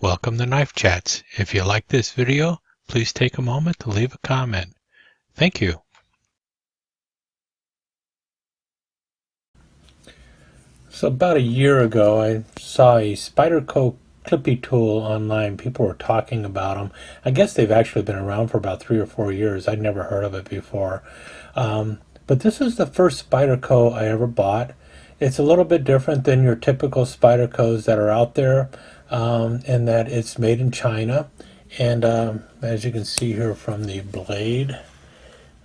Welcome to Knife Chats. If you like this video, please take a moment to leave a comment. Thank you. So about a year ago, I saw a Spyderco ClipiTool online. People were talking about them. I guess they've actually been around for about 3 or 4 years. I'd never heard of it before. But this is the first Spyderco I ever bought. It's a little bit different than your typical Spydercos that are out there, in that it's made in China. And as you can see here from the blade,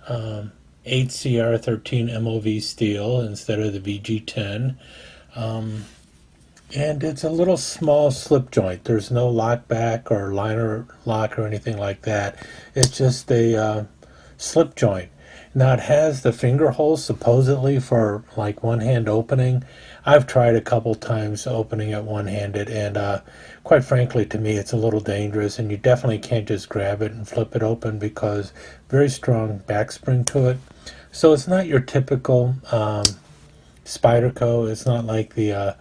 8CR13 MOV steel instead of the VG10. And it's a little small slip joint. There's no lock back or liner lock or anything like that. It's just a slip joint. Now it has the finger holes supposedly for like one-hand opening. I've tried a couple times opening it one-handed, and quite frankly, to me, it's a little dangerous, and you definitely can't just grab it and flip it open because very strong back spring to it. So it's not your typical Spyderco. It's not like the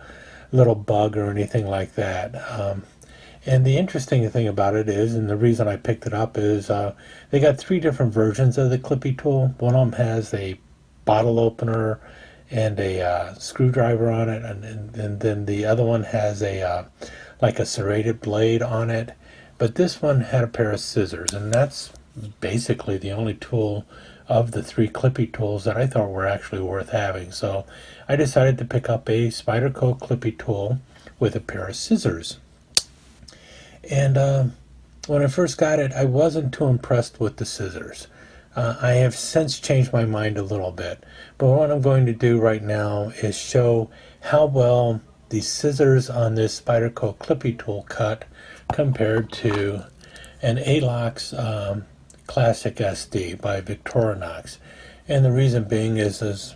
little bug or anything like that. And the interesting thing about it is, and the reason I picked it up is, they got 3 different versions of the ClipiTool. One of them has a bottle opener and a screwdriver on it, and then the other one has a like a serrated blade on it. But this one had a pair of scissors, and that's basically the only tool of the 3 ClipiTools that I thought were actually worth having. So I decided to pick up a Spyderco ClipiTool with a pair of scissors. And when I first got it, I wasn't too impressed with the scissors. I have since changed my mind a little bit, but what I'm going to do right now is show how well the scissors on this Spyderco ClipiTool cut compared to an Alox Classic SD by Victorinox. And the reason being is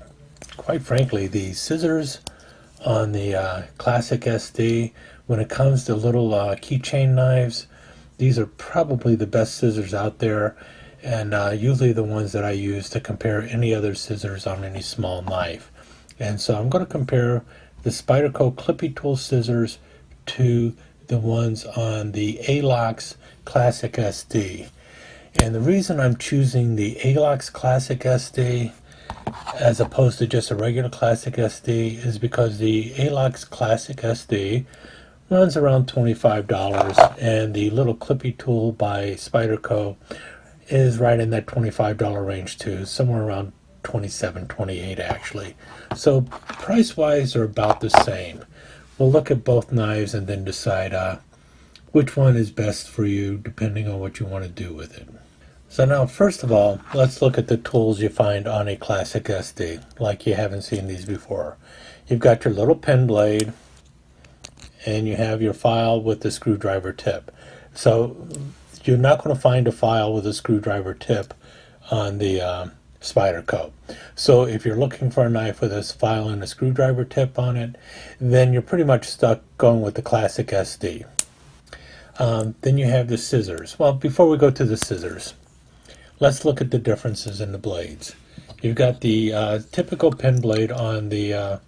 quite frankly, the scissors on the Classic SD, when it comes to little keychain knives, these are probably the best scissors out there, and usually the ones that I use to compare any other scissors on any small knife. And so I'm going to compare the Spyderco ClipiTool scissors to the ones on the Alox Classic SD. And the reason I'm choosing the Alox Classic SD as opposed to just a regular Classic SD is because the Alox Classic SD runs around $25, and the little ClipiTool by Spyderco is right in that $25 range too, somewhere around $27, $28 actually. So price-wise, they're about the same. We'll look at both knives and then decide which one is best for you depending on what you want to do with it. So now, first of all, let's look at the tools you find on a Classic SD, like you haven't seen these before. You've got your little pen blade, and you have your file with the screwdriver tip. So you're not going to find a file with a screwdriver tip on the Spyderco. So if you're looking for a knife with a file and a screwdriver tip on it, then you're pretty much stuck going with the Classic SD. Then you have the scissors. Well, before we go to the scissors, let's look at the differences in the blades. You've got the typical pen blade on the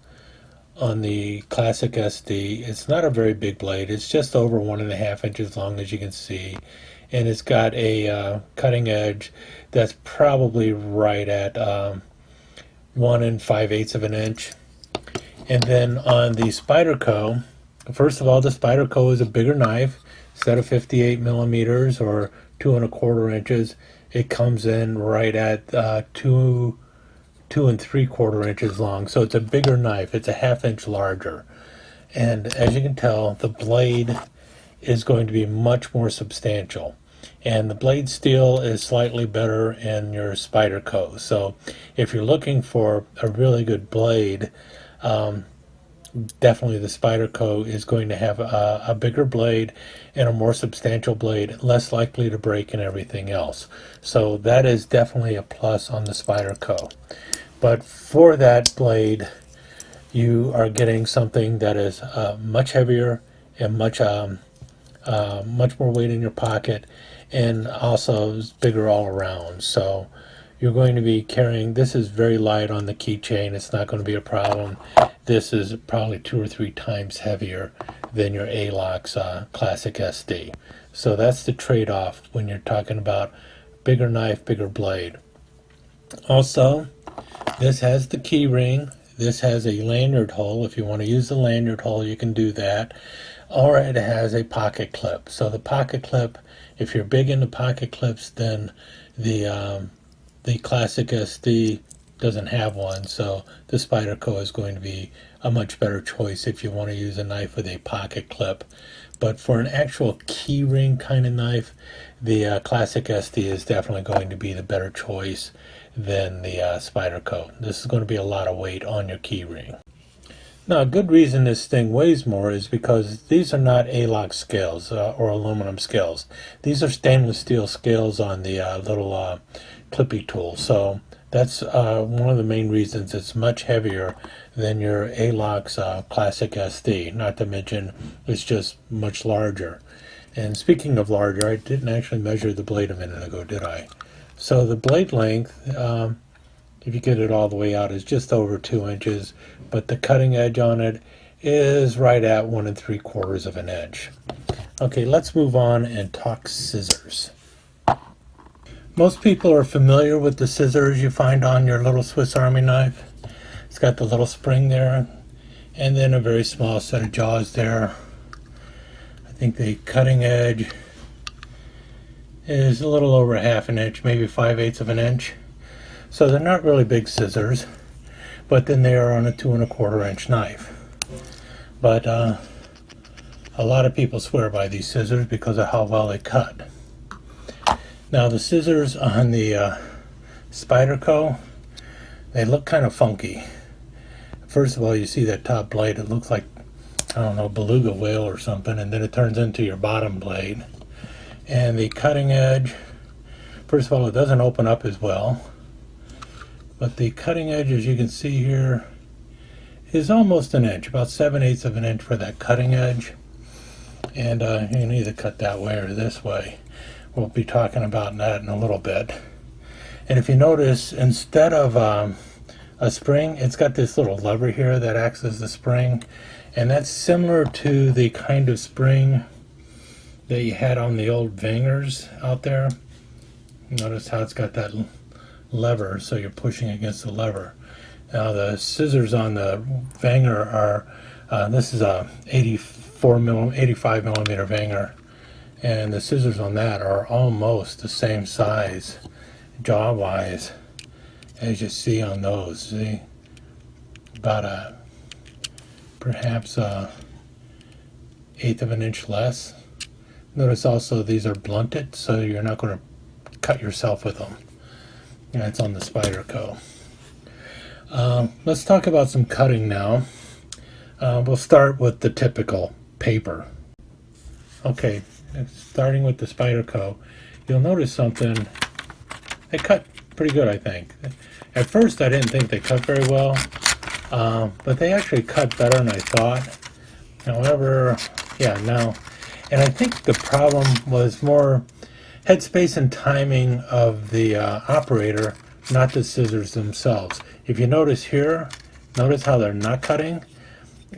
Classic SD. It's not a very big blade. It's just over 1.5 inches long, as you can see, and it's got a cutting edge that's probably right at 1 5/8 of an inch. And then on the Spyderco, first of all, the Spyderco is a bigger knife. Instead of 58 millimeters or 2 1/4 inches, it comes in right at 2 3/4 inches long. So it's a bigger knife. It's a 1/2 inch larger. And as you can tell, the blade is going to be much more substantial. And the blade steel is slightly better in your Spyderco. So if you're looking for a really good blade, definitely the Spyderco is going to have a bigger blade and a more substantial blade, less likely to break and everything else. So that is definitely a plus on the Spyderco. But for that blade, you are getting something that is much heavier and much more weight in your pocket, and also is bigger all around. So you're going to be carrying, this is very light on the keychain. It's not going to be a problem. this is probably 2 or 3 times heavier than your Alox Classic SD. So that's the trade-off when you're talking about bigger knife, bigger blade. Also, this has the key ring. This has a lanyard hole. If you want to use the lanyard hole, you can do that. Or it has a pocket clip. So the pocket clip, if you're big into pocket clips, then the Classic SD doesn't have one. So the Spyderco is going to be a much better choice if you want to use a knife with a pocket clip. But for an actual key ring kind of knife, the Classic SD is definitely going to be the better choice than the Spyderco. This is going to be a lot of weight on your key ring. Now, a good reason this thing weighs more is because these are not Alox scales or aluminum scales. These are stainless steel scales on the little ClipiTool. So that's one of the main reasons it's much heavier than your Alox Classic SD. Not to mention, it's just much larger. And speaking of larger, I didn't actually measure the blade a minute ago, did I? So the blade length, if you get it all the way out, is just over 2 inches, but the cutting edge on it is right at 1 3/4 of an inch. Okay, let's move on and talk scissors. Most people are familiar with the scissors you find on your little Swiss Army knife. It's got the little spring there, and then a very small set of jaws there. I think the cutting edge is a little over 1/2 inch, maybe 5/8 of an inch. So they're not really big scissors, but then they are on a 2 1/4 inch knife. But a lot of people swear by these scissors because of how well they cut. Now the scissors on the Spyderco, they look kind of funky. First of all, you see that top blade, it looks like, I don't know, beluga whale or something, and then it turns into your bottom blade. And the cutting edge, first of all, it doesn't open up as well. But the cutting edge, as you can see here, is almost an inch, about 7/8 of an inch for that cutting edge. And you can either cut that way or this way. We'll be talking about that in a little bit. And if you notice, instead of a spring, it's got this little lever here that acts as the spring. And that's similar to the kind of spring that you had on the old Vangers out there. Notice how it's got that lever, so you're pushing against the lever. Now the scissors on the Vanger are, this is a 85 millimeter Vanger, and the scissors on that are almost the same size, jaw wise, as you see on those. See, about perhaps a 1/8 of an inch less. Notice also these are blunted, so you're not going to cut yourself with them. And it's on the Spyderco. Let's talk about some cutting now. We'll start with the typical paper. Okay, starting with the Spyderco, you'll notice something. They cut pretty good, I think. At first I didn't think they cut very well, but they actually cut better than I thought. However, yeah, now, and I think the problem was more headspace and timing of the operator, not the scissors themselves. If you notice here, notice how they're not cutting,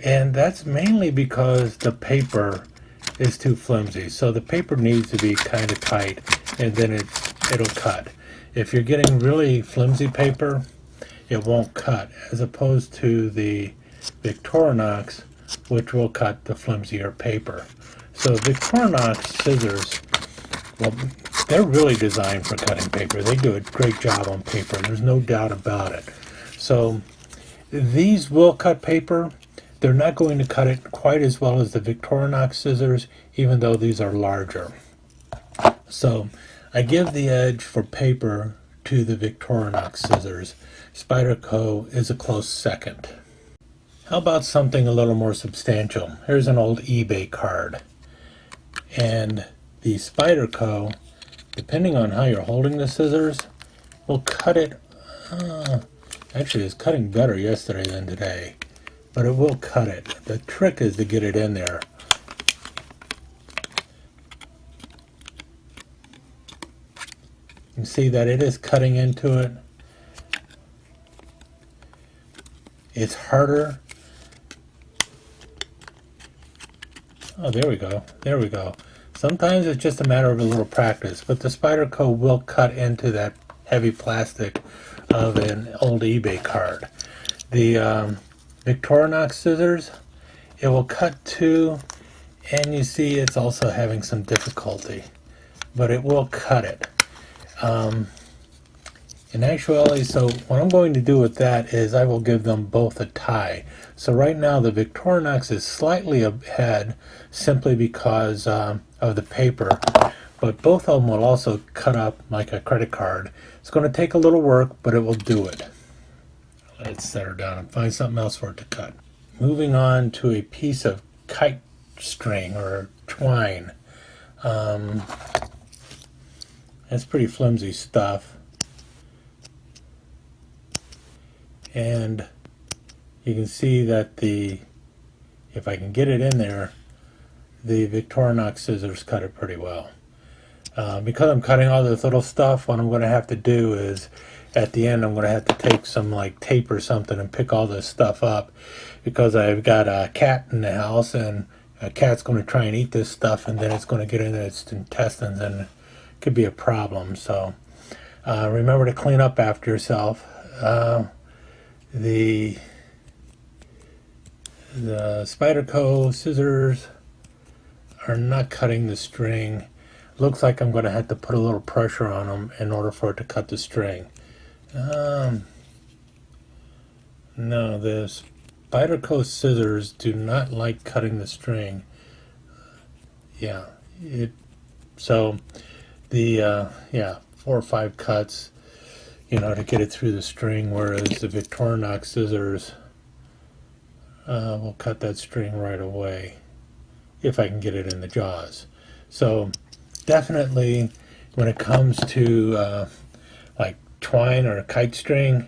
and that's mainly because the paper is too flimsy. So the paper needs to be kind of tight, and then it'll cut. If you're getting really flimsy paper, it won't cut, as opposed to the Victorinox, which will cut the flimsier paper. So Victorinox scissors, well, they're really designed for cutting paper. They do a great job on paper. There's no doubt about it. So these will cut paper. They're not going to cut it quite as well as the Victorinox scissors, even though these are larger. So I give the edge for paper to the Victorinox scissors. Spyderco is a close second. How about something a little more substantial? Here's an old eBay card. And the Spyderco, depending on how you're holding the scissors, will cut it. Actually, it's cutting better yesterday than today, but it will cut it. The trick is to get it in there. You see that it is cutting into it. It's harder Oh, there we go. There we go. Sometimes it's just a matter of a little practice, but the Spyderco will cut into that heavy plastic of an old eBay card. The Victorinox scissors, it will cut to, and you see it's also having some difficulty, but it will cut it. In actuality, so what I'm going to do with that is I will give them both a tie. So right now the Victorinox is slightly ahead simply because of the paper, but both of them will also cut up like a credit card. It's going to take a little work, but it will do it. Let's set her down and find something else for it to cut. Moving on to a piece of kite string or twine. That's pretty flimsy stuff. And you can see that if I can get it in there, the Victorinox scissors cut it pretty well. Because I'm cutting all this little stuff, what I'm going to have to do is at the end I'm going to have to take some like tape or something and pick all this stuff up, because I've got a cat in the house and a cat's going to try and eat this stuff, and then it's going to get into its intestines and it could be a problem. So remember to clean up after yourself. The Spyderco scissors are not cutting the string. Looks like I'm going to have to put a little pressure on them in order for it to cut the string. No, the Spyderco scissors do not like cutting the string. Yeah, so the 4 or 5 cuts, to get it through the string, whereas the Victorinox scissors will cut that string right away if I can get it in the jaws. So definitely when it comes to like twine or kite string,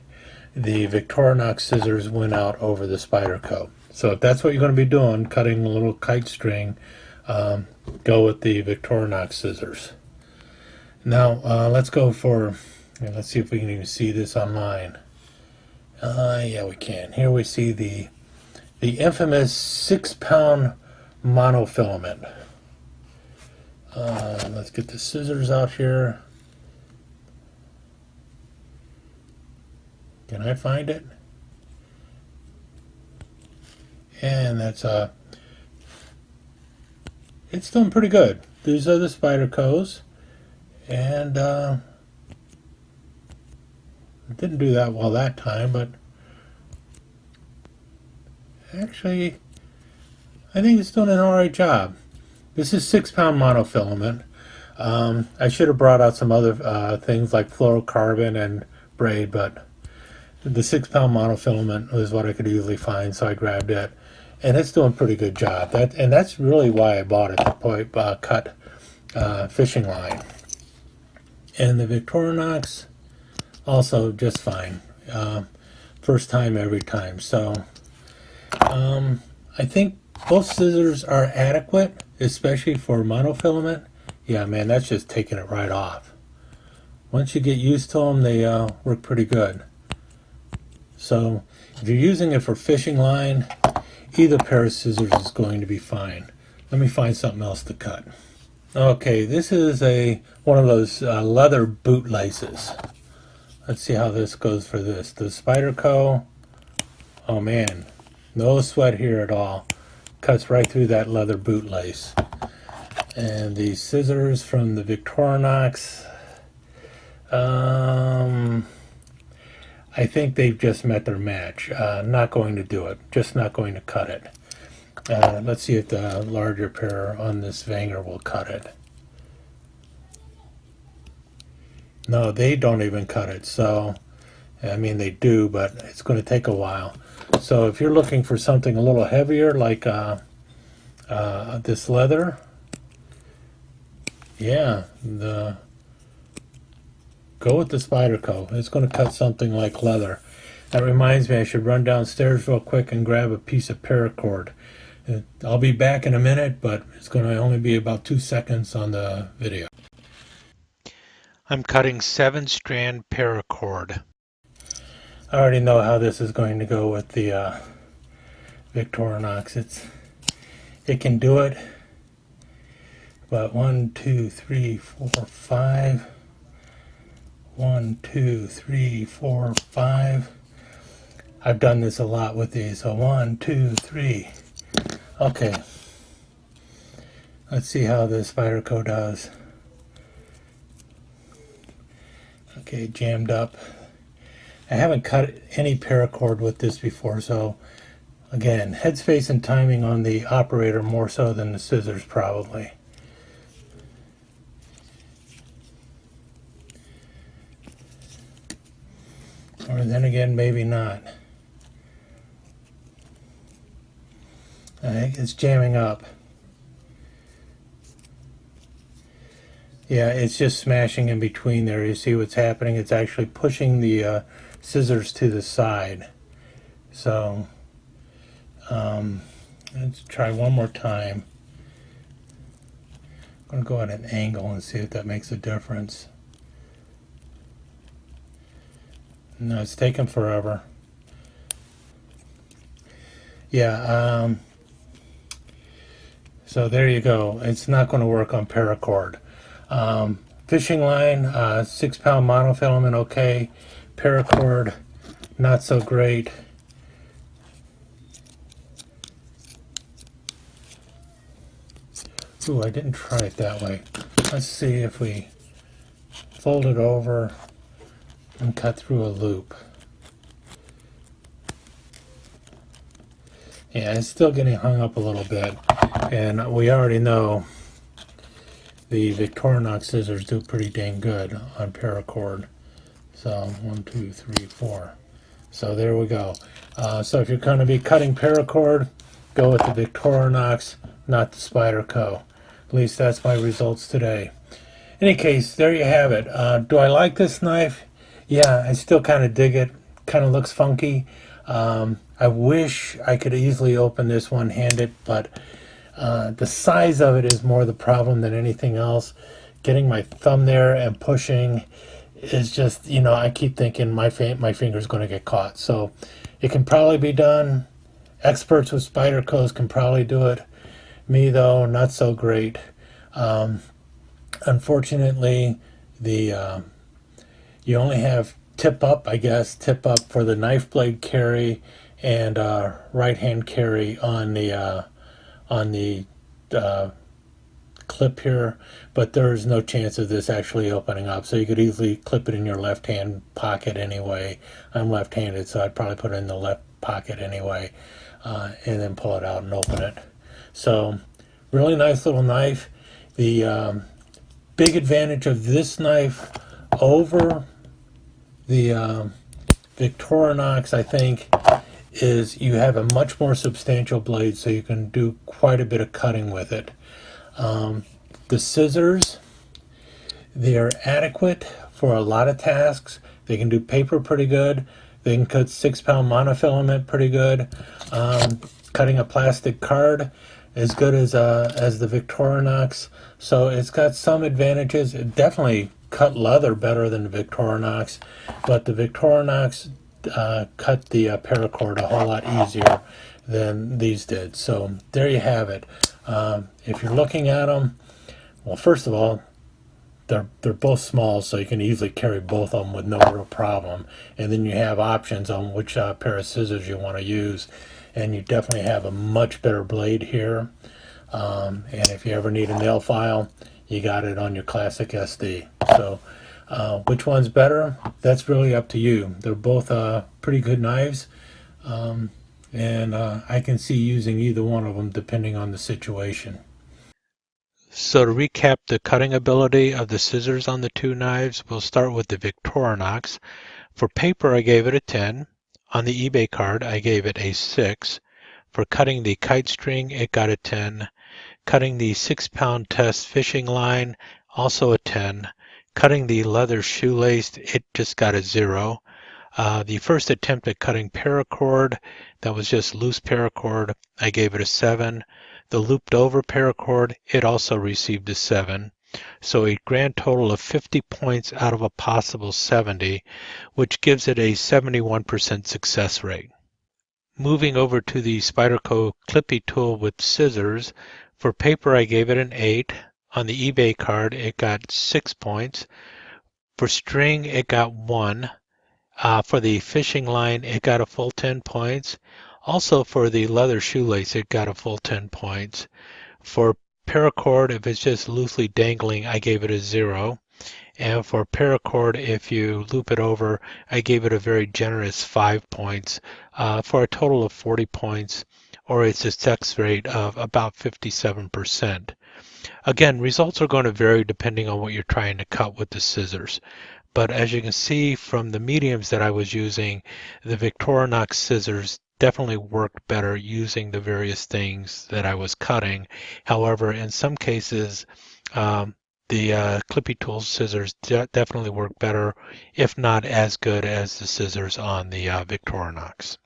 the Victorinox scissors went out over the Spyderco. So if that's what you're going to be doing, cutting a little kite string, go with the Victorinox scissors. Now let's go for, let's see if we can even see this online. Yeah, we can. Here we see the infamous 6-pound monofilament. Let's get the scissors out here. Can I find it? And that's it's doing pretty good. These are the Spydercos, and it didn't do that well that time, but actually I think it's doing an alright job. This is 6-pound monofilament. I should have brought out some other things like fluorocarbon and braid, but the 6-pound monofilament was what I could easily find, so I grabbed it, and it's doing a pretty good job. That's really why I bought it, to cut fishing line. And the Victorinox also just fine. First time every time. So I think both scissors are adequate, especially for monofilament. Yeah, man, that's just taking it right off. Once you get used to them, they work pretty good. So if you're using it for fishing line, either pair of scissors is going to be fine. Let me find something else to cut. Okay, this is one of those leather bootlaces. Let's see how this goes for this. The Spyderco, oh man, no sweat here at all. Cuts right through that leather bootlace. And the scissors from the Victorinox, I think they've just met their match. Not going to do it. Just not going to cut it. Let's see if the larger pair on this Vanger will cut it. No, they don't even cut it. So, I mean, they do, but it's going to take a while. So if you're looking for something a little heavier, like this leather, yeah, go with the Spyderco. It's going to cut something like leather. That reminds me, I should run downstairs real quick and grab a piece of paracord. I'll be back in a minute, but it's going to only be about 2 seconds on the video. I'm cutting 7-strand paracord. I already know how this is going to go with the Victorinox. It can do it. but 1, 2, 3, 4, 5. 1, 2, 3, 4, 5. I've done this a lot with these. So 1, 2, 3. Okay. Let's see how the Spyderco does. Okay, jammed up. I haven't cut any paracord with this before, so again, headspace and timing on the operator more so than the scissors probably. Or then again, maybe not. I think it's jamming up. Yeah, it's just smashing in between there. You see what's happening? It's actually pushing the scissors to the side. So let's try one more time. I'm going to go at an angle and see if that makes a difference. No, it's taking forever. Yeah, so there you go. It's not going to work on paracord. Fishing line, 6 pound monofilament, okay. Paracord, not so great. Ooh, I didn't try it that way. Let's see if we fold it over and cut through a loop. Yeah, it's still getting hung up a little bit, and we already know the Victorinox scissors do pretty dang good on paracord. So 1, 2, 3, 4. So there we go. So if you're going to be cutting paracord, go with the Victorinox, not the Spyderco. At least that's my results today. In any case, there you have it. Do I like this knife? Yeah, I still kind of dig it. Kind of looks funky. I wish I could easily open this one-handed, but the size of it is more the problem than anything else. Getting my thumb there and pushing is just, you know, I keep thinking my finger's going to get caught. So it can probably be done. Experts with Spydercos can probably do it. Me, though, not so great. Unfortunately, the you only have tip up, I guess, tip up for the knife blade carry and right hand carry on the clip here, but there's no chance of this actually opening up, so you could easily clip it in your left hand pocket anyway. I'm left-handed, so I'd probably put it in the left pocket anyway, and then pull it out and open it. So really nice little knife. The big advantage of this knife over the Victorinox, I think, is you have a much more substantial blade, so you can do quite a bit of cutting with it. The scissors, they're adequate for a lot of tasks. They can do paper pretty good. They can cut 6 pound monofilament pretty good. Cutting a plastic card as good as the Victorinox. So it's got some advantages. It definitely cut leather better than the Victorinox, but the Victorinox cut the paracord a whole lot easier than these did. So there you have it. If you're looking at them, well, first of all, they're both small, so you can easily carry both of them with no real problem. And then you have options on which pair of scissors you want to use, and you definitely have a much better blade here. And if you ever need a nail file, you got it on your Classic SD. So which one's better? That's really up to you. They're both pretty good knives, and I can see using either one of them depending on the situation. So to recap the cutting ability of the scissors on the two knives, we'll start with the Victorinox. For paper, I gave it a 10. On the eBay card, I gave it a 6. For cutting the kite string, it got a 10. Cutting the 6 pound test fishing line, also a 10. Cutting the leather shoelace, it just got a 0. The first attempt at cutting paracord, that was just loose paracord, I gave it a 7. The looped over paracord, it also received a 7. So a grand total of 50 points out of a possible 70, which gives it a 71% success rate. Moving over to the Spyderco ClipiTool with scissors, for paper I gave it an 8. On the eBay card, it got 6 points. For string, it got 1. For the fishing line, it got a full 10 points. Also for the leather shoelace, it got a full 10 points. For paracord, if it's just loosely dangling, I gave it a 0. And for paracord, if you loop it over, I gave it a very generous 5 points for a total of 40 points, or a success rate of about 57%. Again, results are going to vary depending on what you're trying to cut with the scissors. But as you can see from the mediums that I was using, the Victorinox scissors definitely worked better using the various things that I was cutting. However, in some cases, the ClipiTool scissors definitely work better, if not as good as the scissors on the Victorinox.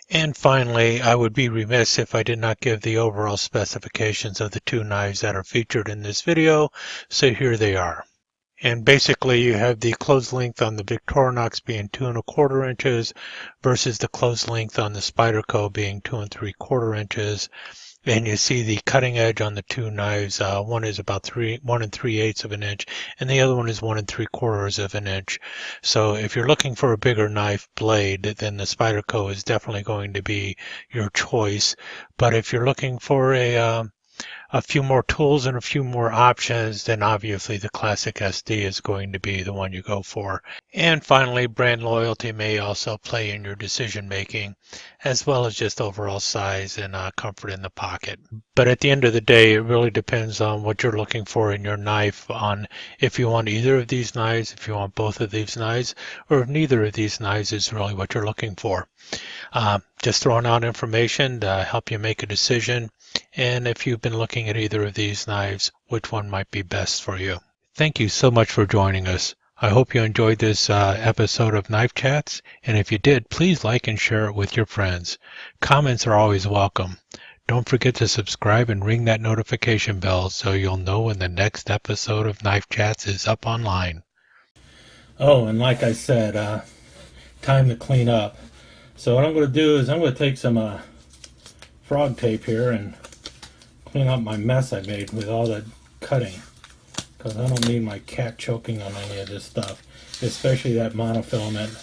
And finally, I would be remiss if I did not give the overall specifications of the two knives that are featured in this video, so here they are. And basically you have the closed length on the Victorinox being 2 1/4 inches versus the closed length on the Spyderco being 2 3/4 inches. And you see the cutting edge on the two knives. One is about 1 3/8 of an inch, and the other one is 1 3/4 of an inch. So if you're looking for a bigger knife blade, then the Spyderco is definitely going to be your choice. But if you're looking for a few more tools and a few more options, then obviously the Classic SD is going to be the one you go for. And finally, brand loyalty may also play in your decision making, as well as just overall size and comfort in the pocket. But at the end of the day, it really depends on what you're looking for in your knife, on if you want either of these knives, if you want both of these knives, or if neither of these knives is really what you're looking for. Just throwing out information to help you make a decision, and if you've been looking at either of these knives, which one might be best for you. Thank you so much for joining us. I hope you enjoyed this episode of Knife Chats, and if you did, please like and share it with your friends. Comments are always welcome. Don't forget to subscribe and ring that notification bell so you'll know when the next episode of Knife Chats is up online. Oh, and like I said, time to clean up. So what I'm going to do is I'm going to take some frog tape here and clean up my mess I made with all the cutting, because I don't need my cat choking on any of this stuff, especially that monofilament.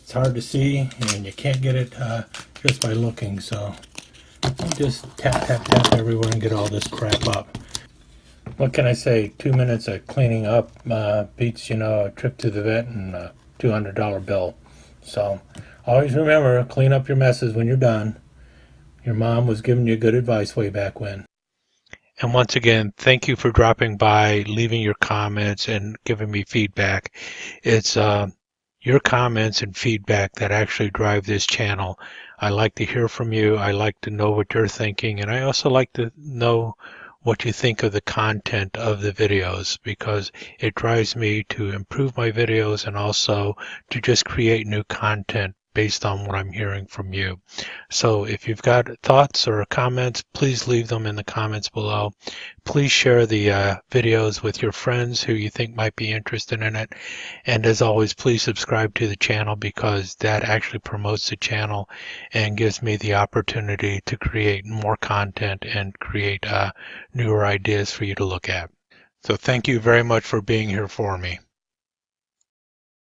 It's hard to see and you can't get it just by looking, so I'll just tap everywhere and get all this crap up. What can I say? 2 minutes of cleaning up beats, a trip to the vet and a $200 bill. So always remember, clean up your messes when you're done. Your mom was giving you good advice way back when. And once again, thank you for dropping by, leaving your comments, and giving me feedback. It's your comments and feedback that actually drive this channel. I like to hear from you. I like to know what you're thinking, and I also like to know what you think of the content of the videos, because it drives me to improve my videos and also to just create new content based on what I'm hearing from you. So if you've got thoughts or comments, please leave them in the comments below. Please share the videos with your friends who you think might be interested in it. And as always, please subscribe to the channel, because that actually promotes the channel and gives me the opportunity to create more content and create newer ideas for you to look at. So thank you very much for being here for me.